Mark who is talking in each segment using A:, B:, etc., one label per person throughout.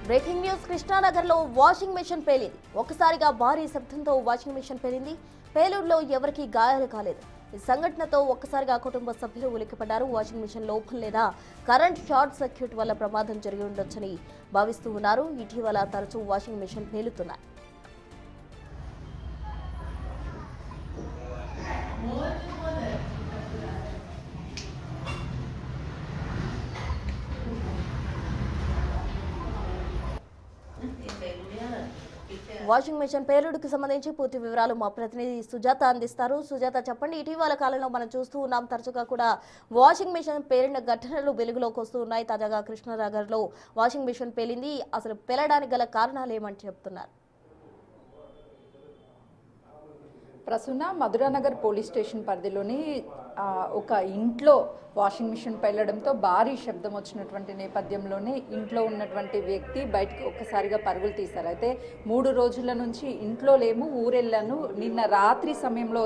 A: Breaking news కృష్ణానగర్లో washing machine పేలింది. ఒక్కసారిగా భారీ శబ్దంతో వాషింగ్ మెషిన్ పేలింది. పేలుడులో ఎవరికీ గాయాలు కాలేదు. ఈ సంఘటనతో ఒక్కసారిగా కుటుంబ సభ్యులు ఉలిక్కిపడ్డారు. వాషింగ్ మెషిన్ లోపం లేదా కరెంట్ షార్ట్ సర్క్యూట్ వల్ల ప్రమాదం జరిగి ఉండొచ్చని భావిస్తూ ఉన్నారు. ఇటీవల తరచూ వాషింగ్ మెషిన్ పేలుతున్నాయి. వాషింగ్ మెషిన్ పేలుడుకు సంబంధించి పూర్తి వివరాలు మా ప్రతినిధి సుజాత అందిస్తారు. సుజాత, చెప్పండి. ఇటీవల కాలంలో మనం చూస్తూ ఉన్నాం, తరచుగా కూడా వాషింగ్ మెషిన్ పేలిన ఘటనలు వెలుగులోకి వస్తూ ఉన్నాయి. తాజాగా కృష్ణానగర్లో వాషింగ్ మెషిన్ పేలింది. అసలు పేలడానికి గల కారణాలు ఏమని చెప్తున్నారు?
B: ప్రసన్న మధురానగర్ పోలీస్ స్టేషన్ పరిధిలోని ఒక ఇంట్లో వాషింగ్ మిషన్ పేలడంతో భారీ శబ్దం వచ్చినటువంటి నేపథ్యంలోనే ఇంట్లో ఉన్నటువంటి వ్యక్తి బయటకు ఒక్కసారిగా పరుగులు తీశారు. అయితే 3 రోజుల నుంచి ఇంట్లో లేము, ఊరెళ్ళాను. నిన్న రాత్రి సమయంలో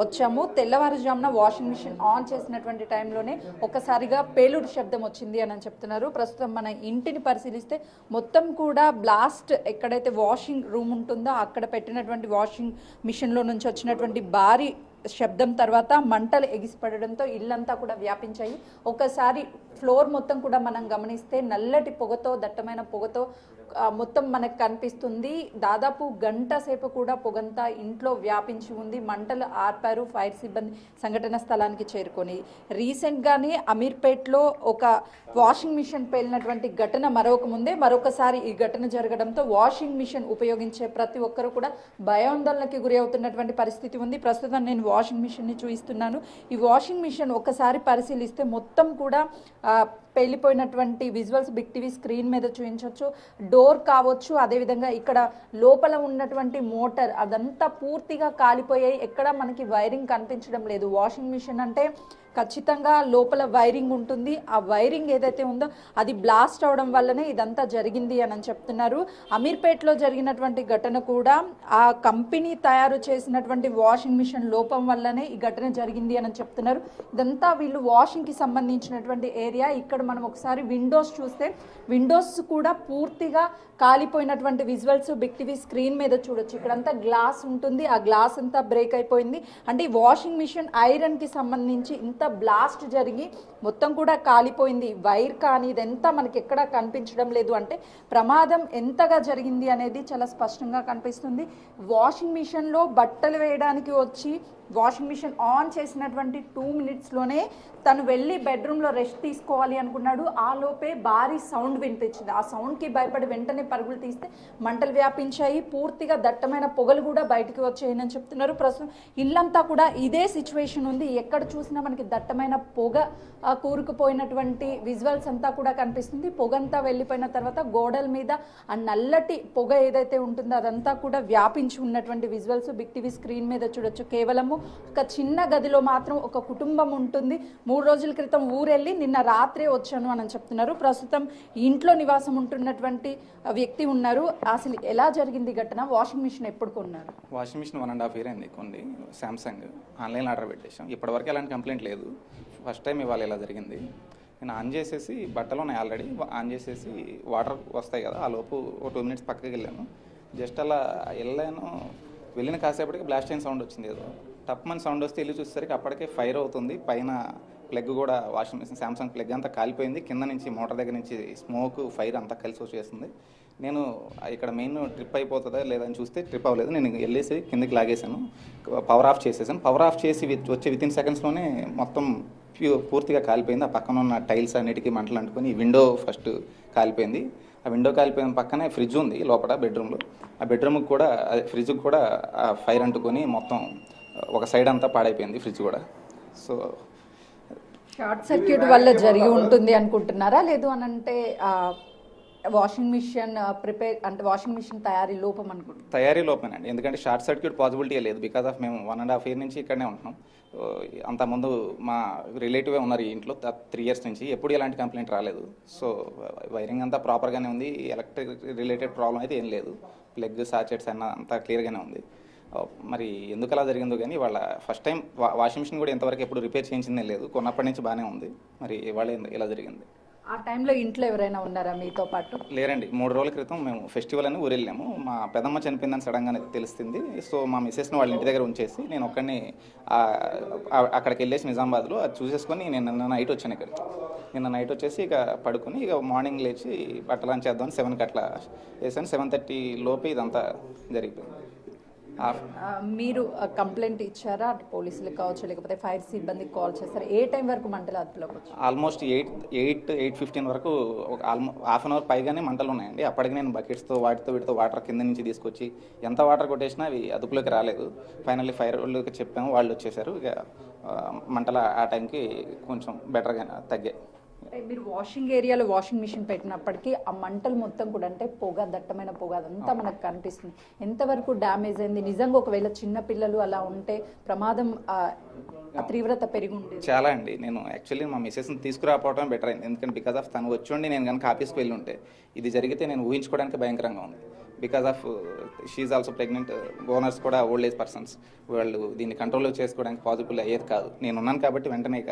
B: వచ్చాము. తెల్లవారుజామున వాషింగ్ మిషన్ ఆన్ చేసినటువంటి టైంలోనే ఒక్కసారిగా పేలుడు శబ్దం వచ్చింది అని చెప్తున్నారు. ప్రస్తుతం మన ఇంటిని పరిశీలిస్తే మొత్తం కూడా బ్లాస్ట్, ఎక్కడైతే వాషింగ్ రూమ్ ఉంటుందో అక్కడ పెట్టినటువంటి వాషింగ్ మిషన్లో నుంచి వచ్చినటువంటి భారీ శబ్దం తర్వాత మంటలు ఎగిసిపడడంతో ఇల్లంతా కూడా వ్యాపించాయి. ఒకసారి ఫ్లోర్ మొత్తం కూడా మనం గమనిస్తే నల్లటి పొగతో, దట్టమైన పొగతో మొత్తం మనకు కనిపిస్తుంది. దాదాపు గంట సేపు కూడా పొగంతా ఇంట్లో వ్యాపించి ఉంది. మంటలు ఆర్పారు ఫైర్ సిబ్బంది సంఘటన స్థలానికి చేరుకొని. రీసెంట్గానే అమీర్పేట్లో ఒక వాషింగ్ మిషన్ పేలినటువంటి ఘటన మరొకసారి ఈ ఘటన జరగడంతో వాషింగ్ మిషన్ ఉపయోగించే ప్రతి ఒక్కరు కూడా భయాందోళనకి గురి అవుతున్నటువంటి పరిస్థితి ఉంది. ప్రస్తుతం నేను వాషింగ్ మిషన్ని చూపిస్తున్నాను. ఈ వాషింగ్ మిషన్ ఒక్కసారి పరిశీలిస్తే మొత్తం కూడా పేలిపోయినటువంటి విజువల్స్ బిగ్ టీవీ స్క్రీన్ మీద చూపించవచ్చు. డోర్ కావచ్చు, అదేవిధంగా ఇక్కడ లోపల ఉన్నటువంటి మోటార్ అదంతా పూర్తిగా కాలిపోయాయి. ఎక్కడ మనకి వైరింగ్ కనిపించడం లేదు. వాషింగ్ మిషన్ అంటే ఖచ్చితంగా లోపల వైరింగ్ ఉంటుంది. ఆ వైరింగ్ ఏదైతే ఉందో అది బ్లాస్ట్ అవడం వల్లనే ఇదంతా జరిగింది అని చెప్తున్నారు. అమీర్పేట్లో జరిగినటువంటి ఘటన కూడా ఆ కంపెనీ తయారు చేసినటువంటి వాషింగ్ మిషన్ లోపం వల్లనే ఈ ఘటన జరిగింది అని చెప్తున్నారు. ఇదంతా వీళ్ళు వాషింగ్కి సంబంధించినటువంటి ఏరియా. ఇక్కడ మనం ఒకసారి విండోస్ చూస్తే విండోస్ కూడా పూర్తిగా కాలిపోయినటువంటి విజువల్స్ బిగ్ టీవీ స్క్రీన్ మీద చూడొచ్చు. ఇక్కడంతా గ్లాస్ ఉంటుంది, ఆ గ్లాస్ అంతా బ్రేక్ అయిపోయింది. అంటే ఈ వాషింగ్ మిషన్ ఐరన్కి సంబంధించి ఇంత బ్లాస్ట్ జరిగి మొత్తం కూడా కాలిపోయింది. వైర్ కానీ ఇదంతా మనకి ఎక్కడా కనిపించడం లేదు. అంటే ప్రమాదం ఎంతగా జరిగింది అనేది చాలా స్పష్టంగా కనిపిస్తుంది. వాషింగ్ మిషన్లో బట్టలు వేయడానికి వచ్చి వాషింగ్ మిషన్ ఆన్ చేసినటువంటి 2 మినిట్స్లోనే తను వెళ్ళి బెడ్రూమ్లో రెస్ట్ తీసుకోవాలి అనుకున్నాడు. ఆ లోపే భారీ సౌండ్ వినిపించింది. ఆ సౌండ్కి భయపడి వెంటనే పరుగులు తీస్తే మంటలు వ్యాపించాయి. పూర్తిగా దట్టమైన పొగలు కూడా బయటికి వచ్చాయని చెప్తున్నారు. ప్రస్తుతం ఇల్లంతా కూడా ఇదే సిచ్యువేషన్ ఉంది. ఎక్కడ చూసినా మనకి దట్టమైన పొగ కూరుకుపోయినటువంటి విజువల్స్ అంతా కూడా కనిపిస్తుంది. పొగంతా వెళ్ళిపోయిన తర్వాత గోడల మీద ఆ నల్లటి పొగ ఏదైతే ఉంటుందో అదంతా కూడా వ్యాపించి ఉన్నటువంటి విజువల్స్ బిగ్ టీవీ స్క్రీన్ మీద చూడొచ్చు. కేవలము ఒక చిన్న గదిలో మాత్రం ఒక కుటుంబం ఉంటుంది. 3 రోజుల క్రితం ఊరెళ్ళి నిన్న రాత్రే వచ్చాను అని చెప్తున్నారు. ప్రస్తుతం ఇంట్లో నివాసం ఉంటున్నటువంటి వ్యక్తి ఉన్నారు. అసలు ఎలా జరిగింది ఘటన? వాషింగ్ మిషన్ ఎప్పుడు కొన్నారు?
C: వాషింగ్ మిషన్ 1.5 year అయింది కొంది. శాంసంగ్ ఆన్లైన్ ఆర్డర్ పెట్టేసాం. ఇప్పటివరకు ఎలాంటి కంప్లైంట్ లేదు. ఫస్ట్ టైం ఇవాళ ఇలా జరిగింది. నేను ఆన్ చేసేసి బట్టలు ఉన్నాయి ఆల్రెడీ, ఆన్ చేసేసి వాటర్ వస్తాయి కదా, ఆ లోపు ఒక 2 minutes పక్కకి వెళ్ళాను. జస్ట్ అలా వెళ్ళాను. వెళ్ళిన కాసేపటికి బ్లాస్ట్ అయిన సౌండ్ వచ్చింది. ఏదో టప్మని సౌండ్ వస్తే వెళ్ళి చూసేసరికి అప్పటికే ఫైర్ అవుతుంది. పైన ప్లగ్ కూడా వాషింగ్ మిషన్ శాంసంగ్ ప్లగ్ అంతా కాలిపోయింది. కింద నుంచి మోటార్ దగ్గర నుంచి స్మోక్ ఫైర్ అంతా కలిసి వచ్చేస్తుంది. నేను ఇక్కడ మెయిన్ ట్రిప్ అయిపోతుందా లేదని చూస్తే ట్రిప్ అవ్వలేదు. నేను వెళ్ళేసి కిందకి లాగేశాను, పవర్ ఆఫ్ చేసేసాను. పవర్ ఆఫ్ చేసి వచ్చే వితిన్ సెకండ్స్లోనే మొత్తం పూర్తిగా కాలిపోయింది. ఆ పక్కన ఉన్న టైల్స్ అన్నిటికీ మంటలు అంటుకొని విండో ఫస్ట్ కాలిపోయింది. ఆ విండో కాలిపోయిన పక్కనే ఫ్రిడ్జ్ ఉంది లోపల బెడ్రూమ్లో. ఆ బెడ్రూమ్కి కూడా ఫ్రిడ్జ్కి కూడా ఫైర్ అంటుకొని మొత్తం ఒక సైడ్ అంతా పాడైపోయింది ఫ్రిడ్జ్ కూడా. సో
B: షార్ట్ సర్క్యూట్ వల్ల జరిగి ఉంటుంది అనుకుంటున్నారా? లేదు అని అంటే వాషింగ్ మిషన్ వాషింగ్ మిషన్ తయారీ లోపం అనుకుంటున్నాను.
C: తయారీ లోపమేనండి. ఎందుకంటే షార్ట్ సర్క్యూట్ పాసిబిలిటీ లేదు. బికాజ్ ఆఫ్ మేము 1.5 year నుంచి ఇక్కడనే ఉంటున్నాం. అంతకుముందు మా రిలేటివే ఉన్నారు ఈ ఇంట్లో 3 years నుంచి. ఎప్పుడు ఎలాంటి కంప్లైంట్ రాలేదు. సో వైరింగ్ అంతా ప్రాపర్గానే ఉంది. ఎలక్ట్రిక్ రిలేటెడ్ ప్రాబ్లం అయితే ఏం లేదు. ప్లగ్ సాకెట్స్ అన్న అంతా క్లియర్గానే ఉంది. మరి ఎందుకు అలా జరిగిందో కానీ వాళ్ళ ఫస్ట్ టైం వాషింగ్ మిషన్ కూడా ఇంతవరకు ఎప్పుడు రిపేర్ చేయించిందే లేదు. కొన్నప్పటి నుంచి బాగానే ఉంది. మరి ఇవాళ ఇలా జరిగింది.
B: ఆ టైంలో ఇంట్లో ఎవరైనా ఉన్నారా మీతో పాటు?
C: లేరండి. 3 రోజుల క్రితం మేము ఫెస్టివల్ అని ఊరెళ్ళాము. మా పెదమ్మ చనిపోయిందని సడన్గానే తెలిసింది. సో మా మిసెస్ని వాళ్ళ ఇంటి దగ్గర ఉంచేసి నేను ఒక్కడిని అక్కడికి వెళ్ళేసి నిజామాబాద్లో అది చూసేసుకొని నేను నిన్న నైట్ వచ్చాను ఇక్కడికి. నిన్న నైట్ వచ్చేసి ఇక పడుకుని ఇక మార్నింగ్ లేచి బట్టలు చేద్దామని 7కి అట్లా వేసాను. 7:30 లోపే ఇదంతా జరిగిపోయింది.
B: మీరు కంప్లైంట్ ఇచ్చారా అటు పోలీసులకు కావచ్చు లేకపోతే ఫైర్ సిబ్బందికి కాల్ చేస్తారా? ఏ టైం వరకు మంటలు అదుపులోకి వచ్చాయి?
C: ఆల్మోస్ట్ 8:15 వరకు ఒక హాఫ్ అన్ అవర్ పైగానే మంటలు ఉన్నాయండి. అప్పటికి నేను బకెట్స్తో వీటితో వాటర్ కింద నుంచి తీసుకొచ్చి ఎంత వాటర్ కొట్టేసినా అవి అదుపులోకి రాలేదు. ఫైనల్లీ ఫైర్ వాళ్ళకి చెప్పాము, వాళ్ళు వచ్చేసారు. ఇక మంటలు ఆ టైంకి కొంచెం బెటర్గా తగ్గాయి.
B: మీరు వాషింగ్ ఏరియాలో వాషింగ్ మిషన్ పెట్టినప్పటికీ ఆ మంటలు మొత్తం కూడా అంటే పొగ, దట్టమైన పొగ అదంతా మనకు కనిపిస్తుంది. ఎంతవరకు డ్యామేజ్ అయింది? నిజంగా ఒకవేళ చిన్న పిల్లలు అలా ఉంటే ప్రమాదం తీవ్రత పెరిగి ఉండేది.
C: చాలా అండి. నేను యాక్చువల్లీ మా మిసెస్ని తీసుకురాకపోవడం బెటర్ అయింది. ఎందుకంటే బికాస్ ఆఫ్ తను వచ్చి ఉండి నేను కనుక ఆఫీస్కి వెళ్ళి ఉంటే ఇది జరిగితే నేను ఊహించుకోవడానికి భయంకరంగా ఉంది. Because of she also pregnant, owners కూడా ఓల్డ్ ఏజ్ పర్సన్స్, వాళ్ళు దీన్ని కంట్రోల్ చేసుకోవడానికి పాసిబుల్ అయ్యేది కాదు. నేను ఉన్నాను కాబట్టి వెంటనే ఇక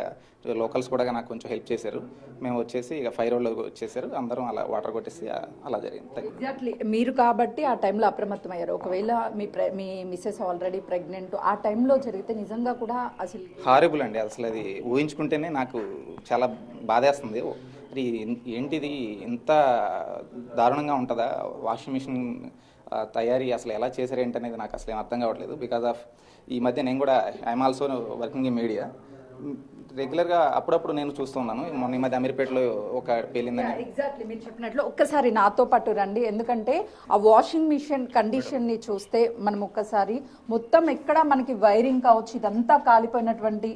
C: లోకల్స్ కూడా నాకు కొంచెం హెల్ప్ చేశారు. మేము వచ్చేసి ఇక ఫైర్ వాళ్ళకి వచ్చేసారు, అందరం అలా వాటర్ కొట్టేసి అలా జరిగింది.
B: ఎగ్జాక్ట్లీ మీరు కాబట్టి ఆ టైంలో అప్రమత్తం అయ్యారు. ఒకవేళ మీ మిస్సెస్ ఆల్రెడీ ప్రెగ్నెంట్ ఆ టైంలో జరిగితే నిజంగా కూడా అసలు
C: హారిబుల్ అండి. అసలు అది ఊహించుకుంటేనే నాకు చాలా బాధేస్తుంది. ఏంటిది ఇంత దారుణంగా ఉంటుందా? వాషింగ్ మిషన్ తయారీ అసలు ఎలా చేశారేంటి అనేది నాకు అసలు ఏం అర్థం కావట్లేదు. బికాజ్ ఆఫ్ ఈ మధ్య నేను కూడా I'm also working in media. రెగ్యులర్గా అప్పుడప్పుడు నేను చూస్తూ ఉన్నాను. మొన్న ఈ మధ్య అమీర్పేటలో ఒక పేలిందని.
B: ఎగ్జాక్ట్లీ మీరు చెప్పినట్లు ఒక్కసారి నాతో పాటు రండి. ఎందుకంటే ఆ వాషింగ్ మిషన్ కండిషన్ని చూస్తే మనం ఒక్కసారి మొత్తం ఎక్కడ మనకి వైరింగ్ కావచ్చు ఇదంతా కాలిపోయినటువంటి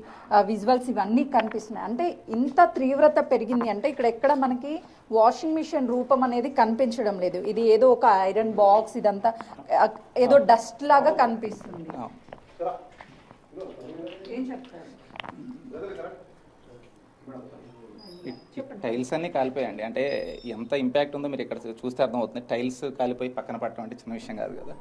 B: విజువల్స్ ఇవన్నీ కనిపిస్తున్నాయి. అంటే ఇంత తీవ్రత పెరిగింది అంటే ఇక్కడ ఎక్కడ మనకి వాషింగ్ మిషన్ రూపం అనేది కనిపించడం లేదు. ఇది ఏదో ఒక ఐరన్ బాక్స్, ఇదంతా ఏదో డస్ట్ లాగా కనిపిస్తుంది. ఏం చెప్తారు?
C: టైల్స్ అన్నీ కాలిపోయాయండి. అంటే ఎంత ఇంపాక్ట్ ఉందో మీరు ఇక్కడ చూస్తే అర్థమవుతుంది. టైల్స్ కాలిపోయి పక్కన పట్టడం అంటే చిన్న విషయం కాదు కదా.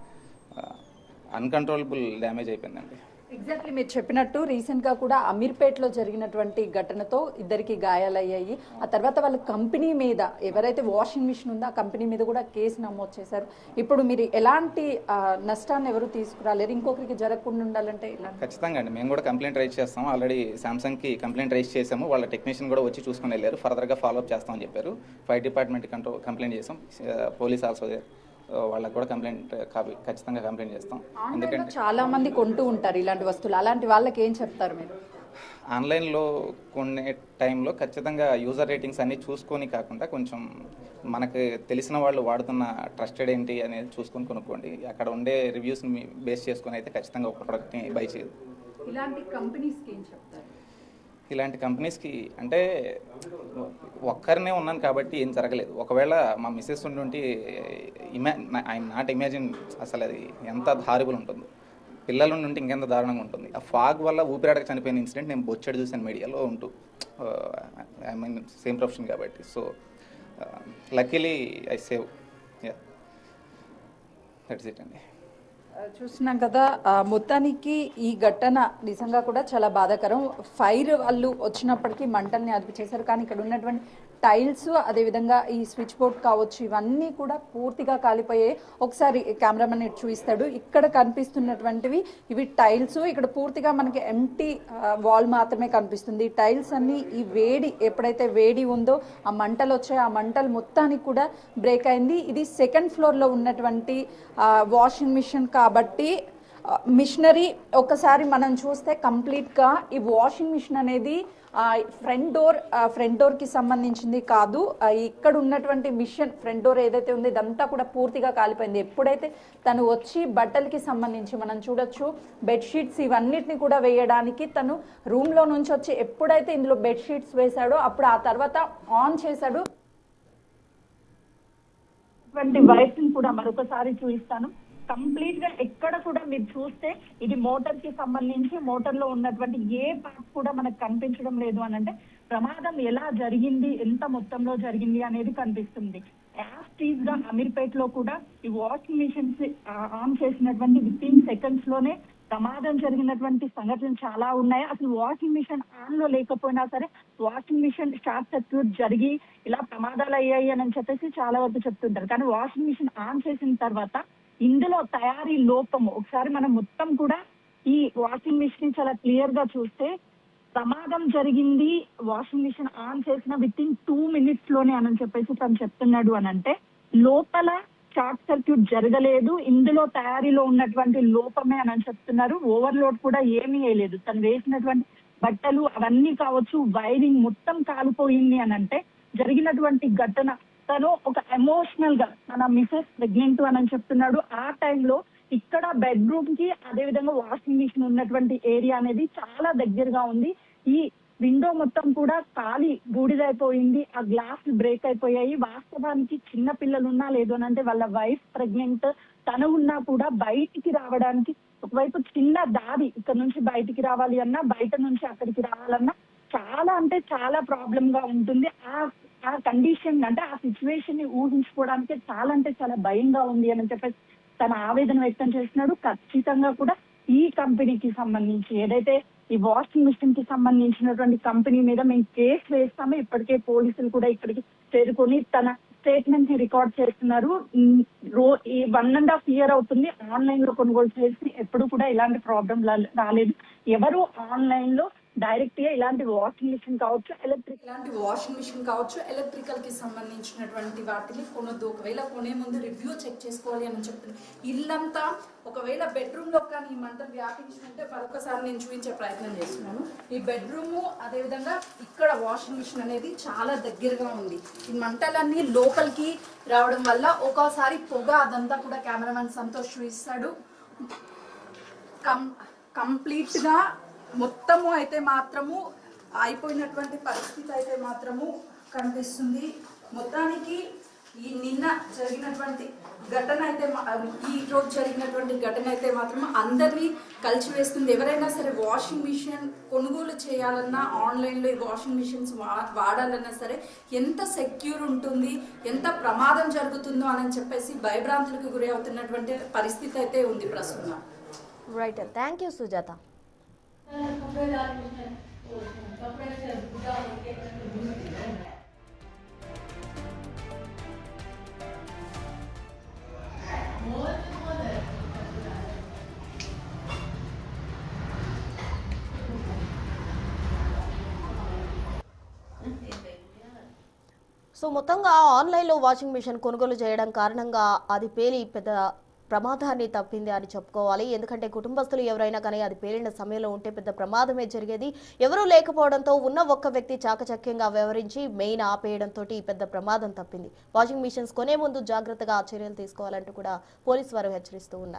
C: అన్కంట్రోలబుల్ డ్యామేజ్ అయిపోయిందండి.
B: ఎగ్జాక్ట్లీ మీరు చెప్పినట్టు రీసెంట్గా కూడా అమీర్పేటలో జరిగినటువంటి ఘటనతో ఇద్దరికి గాయాలయ్యాయి. ఆ తర్వాత వాళ్ళ కంపెనీ మీద ఎవరైతే వాషింగ్ మిషన్ ఉందో ఆ కంపెనీ మీద కూడా కేసు నమోదు చేశారు. ఇప్పుడు మీరు ఎలాంటి నష్టాన్ని ఎవరు తీసుకురాలేరు, ఇంకొకరికి జరగకుండా ఉండాలంటే ఇలా
C: ఖచ్చితంగా అండి. మేము కూడా కంప్లైంట్ రైజ్ చేస్తాం. ఆల్రెడీ శాంసంగ్కి కంప్లైంట్ రైజ్ చేసాము. వాళ్ళ టెక్నీషియన్ కూడా వచ్చి చూసుకొని వెళ్ళారు. ఫర్దర్గా ఫాలోఅప్ చేస్తామని చెప్పారు. ఫైర్ డిపార్ట్మెంట్ కంప్లైంట్ చేసాం. పోలీస్ ఆల్సో వాళ్ళకి కూడా ఖచ్చితంగా కంప్లైంట్ చేస్తాం.
B: ఎందుకంటే చాలా మంది కొంటూ ఉంటారు ఇలాంటి వస్తువులు, అలాంటి వాళ్ళకి ఏం చెప్తారు మీరు?
C: ఆన్లైన్లో కొనే టైంలో ఖచ్చితంగా యూజర్ రేటింగ్స్ అన్నీ చూసుకొని కాకుండా కొంచెం మనకు తెలిసిన వాళ్ళు వాడుతున్న ట్రస్టెడ్ ఏంటి అనేది చూసుకొని కొనుక్కోండి. అక్కడ ఉండే రివ్యూస్ని బేస్ చేసుకొని అయితే ఖచ్చితంగా ఒక ప్రోడక్ట్ని బై చేయదు.
B: ఇలాంటి కంపెనీస్కి ఏం చెప్తారు?
C: ఇలాంటి కంపెనీస్కి అంటే ఒక్కరినే ఉన్నాను కాబట్టి ఏం జరగలేదు. ఒకవేళ మా మిస్సెస్ ఉండి ఐ నాట్ ఇమాజిన్ అసలు అది ఎంత హారిబుల్ ఉంటుందో. పిల్లల నుండి ఇంకెంత దారుణంగా ఉంటుంది. ఆ ఫాగ్ వల్ల ఊపిరాడక చనిపోయిన ఇన్సిడెంట్ నేను బొచ్చెడు చూసాను మీడియాలో ఉంటూ. ఐ మీన్ సేమ్ ప్రొఫెషన్ కాబట్టి. So luckily I save. Yeah, that's it అండి.
B: చూస్తున్నాం కదా, మొత్తానికి ఈ ఘటన నిజంగా కూడా చాలా బాధాకరం. ఫైర్ వాళ్ళు వచ్చినప్పటికీ మంటల్ని అదుపు చేశారు. కానీ ఇక్కడ ఉన్నటువంటి టైల్స్, అదేవిధంగా ఈ స్విచ్ బోర్డ్ కావచ్చు, ఇవన్నీ కూడా పూర్తిగా కాలిపోయాయి. ఒకసారి కెమెరామెన్ చూపిస్తాడు. ఇక్కడ కనిపిస్తున్నటువంటివి ఇవి టైల్స్. ఇక్కడ పూర్తిగా మనకి ఎంటీ వాల్ మాత్రమే కనిపిస్తుంది. టైల్స్ అన్ని ఈ వేడి ఎప్పుడైతే వేడి ఉందో ఆ మంటలు వచ్చాయి. ఆ మంటలు మొత్తానికి కూడా బ్రేక్ అయింది. ఇది సెకండ్ ఫ్లోర్లో ఉన్నటువంటి వాషింగ్ మిషన్ కాబట్టి మిషనరీ ఒకసారి మనం చూస్తే కంప్లీట్గా ఈ వాషింగ్ మిషన్ అనేది ఫ్రంట్ డోర్కి సంబంధించింది కాదు. ఇక్కడ ఉన్నటువంటి మిషన్ ఫ్రంట్ డోర్ ఏదైతే ఉందో ఇదంతా కూడా పూర్తిగా కాలిపోయింది. ఎప్పుడైతే తను వచ్చి బట్టలకి సంబంధించి మనం చూడొచ్చు బెడ్షీట్స్ ఇవన్నిటిని కూడా వేయడానికి తను రూమ్లో నుంచి వచ్చి ఎప్పుడైతే ఇందులో బెడ్షీట్స్ వేశాడో అప్పుడు ఆ తర్వాత ఆన్ చేశాడు.
D: వైర్స్ కూడా మరొకసారి చూపిస్తాను. కంప్లీట్ గా ఎక్కడ కూడా మీరు చూస్తే ఇది మోటార్ కి సంబంధించి మోటార్ లో ఉన్నటువంటి ఏ పార్ట్ కూడా మనకు కనిపించడం లేదు. అని అంటే ప్రమాదం ఎలా జరిగింది, ఎంత మొత్తంలో జరిగింది అనేది కనిపిస్తుంది. యాస్టీజ్ గా అమీర్పేట్ లో కూడా ఈ వాషింగ్ మిషన్స్ ఆన్ చేసినటువంటి 15 సెకండ్స్ లోనే ప్రమాదం జరిగినటువంటి సంఘటనలు చాలా ఉన్నాయి. అసలు వాషింగ్ మిషన్ ఆన్ లో లేకపోయినా సరే వాషింగ్ మిషన్ షార్ట్ సర్క్యూట్ జరిగి ఇలా ప్రమాదాలు అయ్యాయి అని చెప్పేసి చాలా వరకు చెప్తుంటారు. కానీ వాషింగ్ మిషన్ ఆన్ చేసిన తర్వాత ఇందులో తయారీ లోపము ఒకసారి మనం మొత్తం కూడా ఈ వాషింగ్ మిషన్ చాలా క్లియర్ గా చూస్తే ప్రమాదం జరిగింది వాషింగ్ మిషన్ ఆన్ చేసిన విత్ ఇన్ 2 minutes లోనే అని చెప్పేసి తను చెప్తున్నాడు అని అంటే లోపల షార్ట్ సర్క్యూట్ జరగలేదు, ఇందులో తయారీలో ఉన్నటువంటి లోపమే అని చెప్తున్నారు. ఓవర్లోడ్ కూడా ఏమీ వేయలేదు. తను వేసినటువంటి బట్టలు అవన్నీ కావచ్చు, వైరింగ్ మొత్తం కాలిపోయింది అని అంటే జరిగినటువంటి ఘటన తను ఒక ఎమోషనల్ గా తన మిసెస్ ప్రెగ్నెంట్ అని చెప్తున్నాడు. ఆ టైంలో ఇక్కడ బెడ్రూమ్ కి అదే విధంగా వాషింగ్ మిషన్ ఉన్నటువంటి ఏరియా అనేది చాలా దగ్గరగా ఉంది. ఈ విండో మొత్తం కూడా కాలి బూడిదైపోయింది, ఆ గ్లాస్ బ్రేక్ అయిపోయాయి. వాస్తవానికి చిన్న పిల్లలు ఉన్నా లేదు అని అంటే వాళ్ళ వైఫ్ ప్రెగ్నెంట్, తను ఉన్నా కూడా బయటికి రావడానికి ఒకవైపు చిన్న దారి, ఇక్కడ నుంచి బయటికి రావాలి అన్నా బయట నుంచి అక్కడికి రావాలన్నా చాలా అంటే చాలా ప్రాబ్లం గా ఉంటుంది. ఆ కండిషన్ అంటే ఆ సిచ్యువేషన్ ని ఊహించుకోవడానికి చాలా అంటే చాలా భయంగా ఉంది అని చెప్పేసి తన ఆవేదన వ్యక్తం చేస్తున్నాడు. ఖచ్చితంగా కూడా ఈ కంపెనీకి సంబంధించి ఏదైతే ఈ వాషింగ్ మిషన్ కి సంబంధించినటువంటి కంపెనీ మీద మేము కేసు వేస్తాము. ఇప్పటికే పోలీసులు కూడా ఇక్కడికి చేరుకొని తన స్టేట్మెంట్ ని రికార్డ్ చేస్తున్నారు. ఈ 1.5 year అవుతుంది ఆన్లైన్ లో కొనుగోలు చేసి ఎప్పుడు కూడా ఇలాంటి ప్రాబ్లం రాలేదు. ఎవరు ఆన్లైన్ లో డైరెక్ట్ గా ఇలాంటి వాషింగ్ మిషన్ కావచ్చు,
B: ఎలక్ట్రికల్ కి సంబంధించినటువంటి వాటిని కొనొద్దు. ఒకవేళ కొనే ముందు రివ్యూ చెక్ చేసుకోవాలి అని చెప్తున్నాను. ఇల్లంతా ఒకవేళ బెడ్రూమ్ లో కానీ ఈ మంటలు వ్యాపించుకుంటే మరొకసారి నేను చూపించే ప్రయత్నం చేస్తున్నాను. ఈ బెడ్రూమ్ అదేవిధంగా ఇక్కడ వాషింగ్ మిషన్ అనేది చాలా దగ్గరగా ఉంది. ఈ మంటలన్నీ లోపలికి రావడం వల్ల ఒక్కోసారి పొగ అదంతా కూడా కెమెరామెన్ సంతోష్ చూపిస్తాడు. కంప్లీట్ గా మొత్తము అయితే మాత్రము అయిపోయినటువంటి పరిస్థితి అయితే మాత్రము కనిపిస్తుంది. మొత్తానికి ఈ నిన్న జరిగినటువంటి ఘటన అయితే ఈ రోజు జరిగినటువంటి ఘటన అయితే మాత్రం అందరినీ కలిసివేస్తుంది. ఎవరైనా సరే వాషింగ్ మిషన్ కొనుగోలు చేయాలన్నా ఆన్లైన్లో ఈ వాషింగ్ మిషన్స్ వాడాలన్నా సరే ఎంత సెక్యూర్ ఉంటుంది, ఎంత ప్రమాదం జరుగుతుందో అని చెప్పేసి భయభ్రాంతులకు గురి అవుతున్నటువంటి పరిస్థితి అయితే ఉంది ప్రస్తుతం.
A: Right, thank you Sujatha. So మొత్తంగా ఆన్లైన్లో వాషింగ్ మిషన్ కొనుగోలు చేయడం కారణంగా అది పేలి పెద్ద ప్రమాదాన్ని తప్పింది అని చెప్పుకోవాలి. ఎందుకంటే కుటుంబస్తులు ఎవరైనా కానీ అది పేలిన సమయంలో ఉంటే పెద్ద ప్రమాదమే జరిగేది. ఎవరూ లేకపోవడంతో ఉన్న ఒక్క వ్యక్తి చాకచక్యంగా వ్యవహరించి మెయిన్ ఆపేయడంతో పెద్ద ప్రమాదం తప్పింది. వాషింగ్ మిషన్స్ కొనే ముందు జాగ్రత్తగా చర్యలు తీసుకోవాలంటూ కూడా పోలీసు వారు హెచ్చరిస్తూ ఉన్నారు.